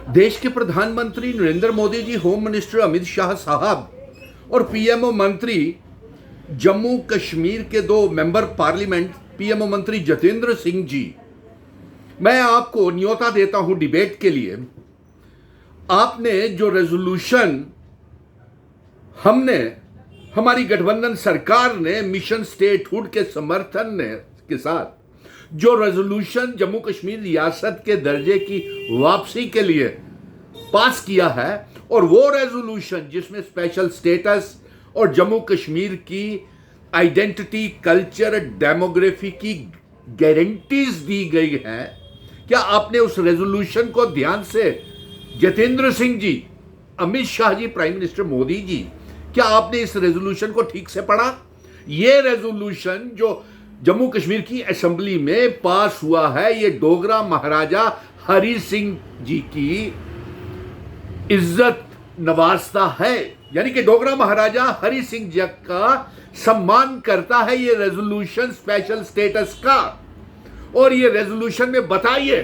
देश के प्रधानमंत्री नरेंद्र मोदी जी, होम मिनिस्टर अमित शाह साहब और पीएमओ मंत्री जम्मू कश्मीर के दो मेंबर पार्लियामेंट पीएमओ मंत्री जितेंद्र सिंह जी, मैं आपको न्योता देता हूं डिबेट के लिए। आपने जो रेजोल्यूशन हमारी गठबंधन सरकार ने मिशन स्टेटहुड के समर्थन के साथ जो रेजोल्यूशन जम्मू कश्मीर रियासत के दर्जे की वापसी के लिए पास किया है, और वो रेजोल्यूशन जिसमें स्पेशल स्टेटस और जम्मू कश्मीर की आइडेंटिटी, कल्चर, डेमोग्राफी की गारंटीज दी गई हैं, क्या आपने उस रेजोल्यूशन को ध्यान से, जितेंद्र सिंह जी, अमित शाह जी, प्राइम मिनिस्टर मोदी जी, क्या आपने इस रेजोल्यूशन को ठीक से पढ़ा? ये रेजोल्यूशन जो जम्मू कश्मीर की असेंबली में पास हुआ है, ये डोगरा महाराजा हरि सिंह जी की इज्जत नवाजता है, यानी कि डोगरा महाराजा हरि सिंह जी का सम्मान करता है ये रेजोल्यूशन स्पेशल स्टेटस का। और ये रेजोल्यूशन में बताइए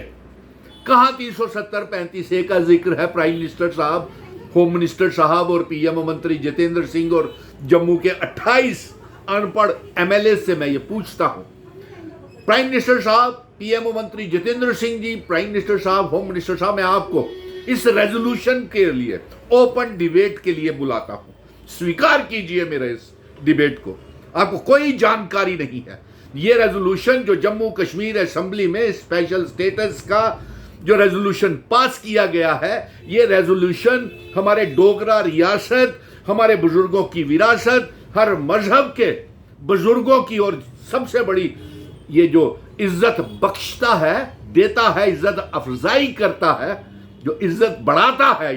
कहां 370-35A का जिक्र है? प्राइम मिनिस्टर साहब, होम मिनिस्टर साहब और पीएमओ मंत्री जितेंद्र सिंह और जम्मू के 28 अनपढ़ एमएलए से मैं ये पूछता हूं। प्राइम मिनिस्टर साहब, पीएमओ मंत्री जितेंद्र सिंह जी, प्राइम मिनिस्टर साहब, होम मिनिस्टर साहब, मैं आपको इस रेजोल्यूशन के लिए ओपन डिबेट के लिए बुलाता हूं। स्वीकार कीजिए मेरे इस डिबेट को। आपको कोई जानकारी नहीं है। ये रेजोल्यूशन जो जम्मू कश्मीर असेंबली में स्पेशल स्टेटस का जो रेजोल्यूशन पास किया गया है, ये रेजोल्यूशन हमारे डोगरा रियासत, हमारे बुजुर्गों की विरासत, हर मजहब के बुजुर्गों की, और सबसे बड़ी ये जो इज्जत बख्शता है, देता है, इज्जत अफजाई करता है, जो इज्जत बढ़ाता है,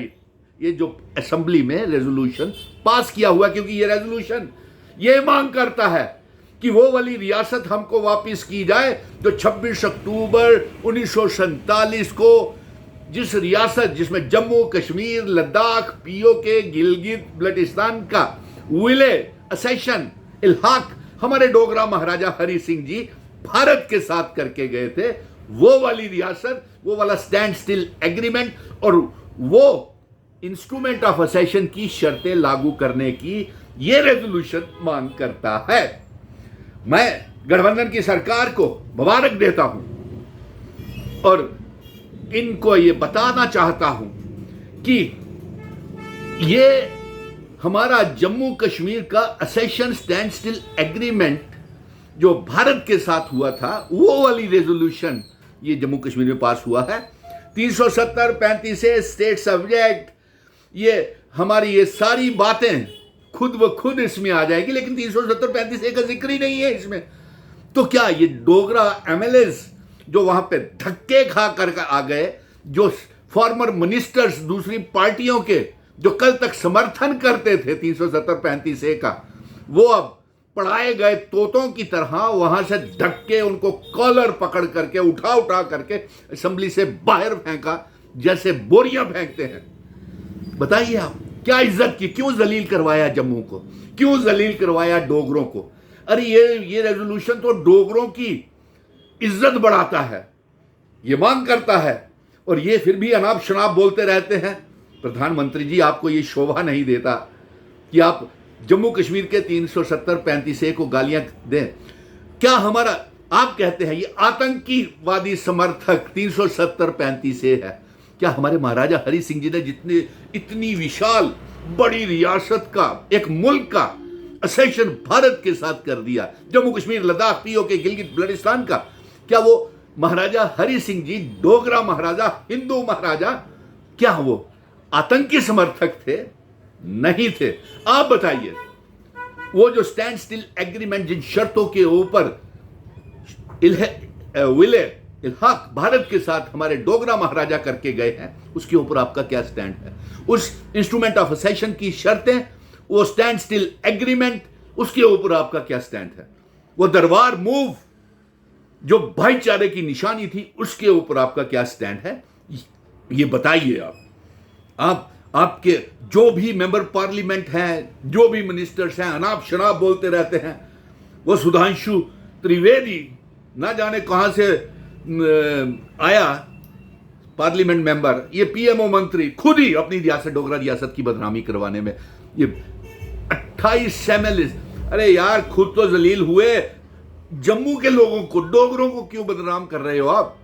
ये जो असेंबली में रेजोल्यूशन पास किया हुआ। क्योंकि ये रेजोल्यूशन ये मांग करता है कि वो वाली रियासत हमको वापस की जाए जो 26 अक्टूबर 1947 को, जिस रियासत जिसमें जम्मू कश्मीर, लद्दाख, पीओके, गिलगित बल्टिस्तान का विलय, असेशन, इल्हाक हमारे डोगरा महाराजा हरि सिंह जी भारत के साथ करके गए थे, वो वाली रियासत, वो वाला स्टैंड स्टिल एग्रीमेंट और वो इंस्ट्रूमेंट ऑफ असेशन की शर्तें लागू करने की ये रेजोल्यूशन मांग करता है। मैं गठबंधन की सरकार को मुबारक देता हूं और इनको ये बताना चाहता हूं कि ये हमारा जम्मू कश्मीर का असेशन स्टैंड स्टिल एग्रीमेंट जो भारत के साथ हुआ था, वो वाली रेजोल्यूशन ये जम्मू कश्मीर में पास हुआ है। 370-35A स्टेट सब्जेक्ट, ये हमारी ये सारी बातें खुद व खुद इसमें आ जाएगी, लेकिन 370-35A का जिक्र ही नहीं है इसमें। तो क्या ये डोगरा एमएलएस जो वहां पे धक्के खा कर आ गए, जो फॉर्मर मिनिस्टर्स दूसरी पार्टियों के जो कल तक समर्थन करते थे 370-35A का, वो अब पढ़ाए गए तोतों की तरह वहां से धक्के, उनको कॉलर पकड़ करके उठा करके असेंबली से बाहर फेंका, जैसे बोरियां फेंकते हैं। बताइए आप क्या इज्जत की, क्यों जलील करवाया जम्मू को, क्यों जलील करवाया डोगरों को? अरे ये रेजोल्यूशन तो डोगरों की इज्जत बढ़ाता है, ये मांग करता है, और ये फिर भी अनाप शनाप बोलते रहते हैं। प्रधानमंत्री जी, आपको ये शोभा नहीं देता कि आप जम्मू कश्मीर के 370-35A को गालियां दें। क्या हमारा, आप कहते हैं ये आतंकीवादी समर्थक 370-35A है, क्या हमारे महाराजा हरि सिंह जी ने जितने इतनी विशाल बड़ी रियासत का, एक मुल्क का असेशन भारत के साथ कर दिया, जम्मू कश्मीर, लद्दाख, पीओके, गिलगित बल्टिस्तान का, क्या वो महाराजा हरि सिंह जी, डोगरा महाराजा, हिंदू महाराजा, क्या वो आतंकी समर्थक थे? नहीं थे। आप बताइए, वो जो स्टैंड स्टिल एग्रीमेंट जिन शर्तों के ऊपर विलय, इल्हाक भारत के साथ हमारे डोगरा महाराजा करके गए हैं, उसके ऊपर आपका क्या स्टैंड है? उस इंस्ट्रूमेंट ऑफ असेशन की शर्तें, वो स्टैंड स्टिल एग्रीमेंट, उसके ऊपर आपका क्या स्टैंड है? वो दरबार मूव जो भाईचारे की निशानी थी, उसके ऊपर आपका क्या स्टैंड है? ये बताइए आप आपके जो भी मेंबर पार्लियामेंट हैं, जो भी मिनिस्टर्स हैं, अनाप शनाप बोलते रहते हैं। वो सुधांशु त्रिवेदी ना जाने कहां से आया, पार्लियामेंट मेंबर, ये पीएमओ मंत्री खुद ही अपनी रियासत, डोगरा रियासत की बदनामी करवाने में ये 28 एमएलए। अरे यार, खुद तो जलील हुए, जम्मू के लोगों को, डोगरों को क्यों बदनाम कर रहे हो आप?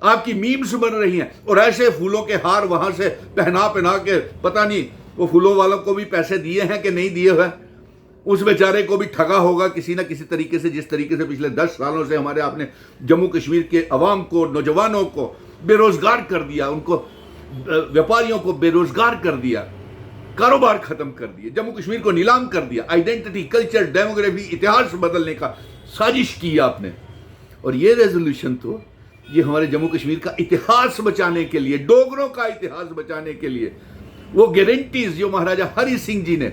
आपकी मीम्स बन रही हैं और ऐसे फूलों के हार वहां से पहना पहना के, पता नहीं वो फूलों वालों को भी पैसे दिए हैं कि नहीं दिए हुए, उस बेचारे को भी ठगा होगा किसी ना किसी तरीके से। जिस तरीके से पिछले 10 सालों से हमारे आपने जम्मू कश्मीर के अवाम को, नौजवानों को बेरोजगार कर दिया, उनको व्यापारियों को बेरोजगार कर दिया, कारोबार खत्म कर दिए, जम्मू कश्मीर को नीलाम कर दिया, आइडेंटिटी, कल्चर, डेमोग्राफी, इतिहास बदलने का साजिश की आपने। और ये रेजोल्यूशन तो ये हमारे जम्मू कश्मीर का इतिहास बचाने के लिए, डोगरों का इतिहास बचाने के लिए, वो गारंटीज जो महाराजा हरि सिंह जी ने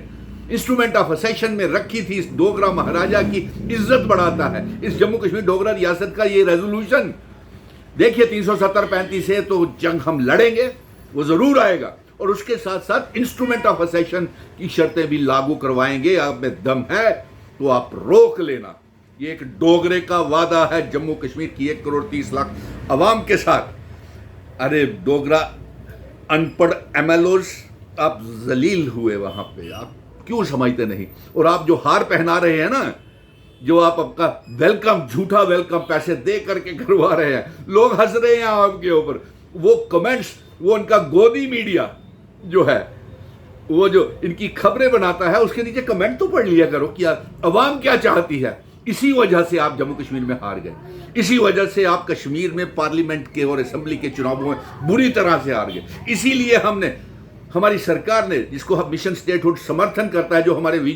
इंस्ट्रूमेंट ऑफ असेशन में रखी थी, इस डोगरा महाराजा की इज्जत बढ़ाता है इस जम्मू कश्मीर डोगरा रियासत का ये रेजोल्यूशन। देखिए 370-35 से तो जंग हम लड़ेंगे, वो जरूर आएगा, और उसके साथ साथ इंस्ट्रूमेंट ऑफ असेशन की शर्तें भी लागू करवाएंगे। आप में दम है तो आप रोक लेना। ये एक डोगरे का वादा है जम्मू कश्मीर की 1,30,00,000 अवाम के साथ। अरे डोगरा अनपढ़ एमएलओज, आप जलील हुए वहां पे, आप क्यों समझते नहीं? और आप जो हार पहना रहे हैं ना, जो आप आपका वेलकम, झूठा वेलकम पैसे दे करके करवा रहे हैं, लोग हंस रहे हैं आपके ऊपर। वो कमेंट्स, वो उनका गोदी मीडिया जो है, वो जो इनकी खबरें बनाता है, उसके नीचे कमेंट तो पढ़ लिया करो कि अवाम क्या चाहती है। इसी वजह से आप जम्मू कश्मीर में हार गए, इसी वजह से आप कश्मीर में पार्लियामेंट के और असेंबली के चुनावों में बुरी तरह से हार गए। इसीलिए हमने, हमारी सरकार ने, जिसको हम मिशन स्टेटहुड समर्थन करता है, जो हमारे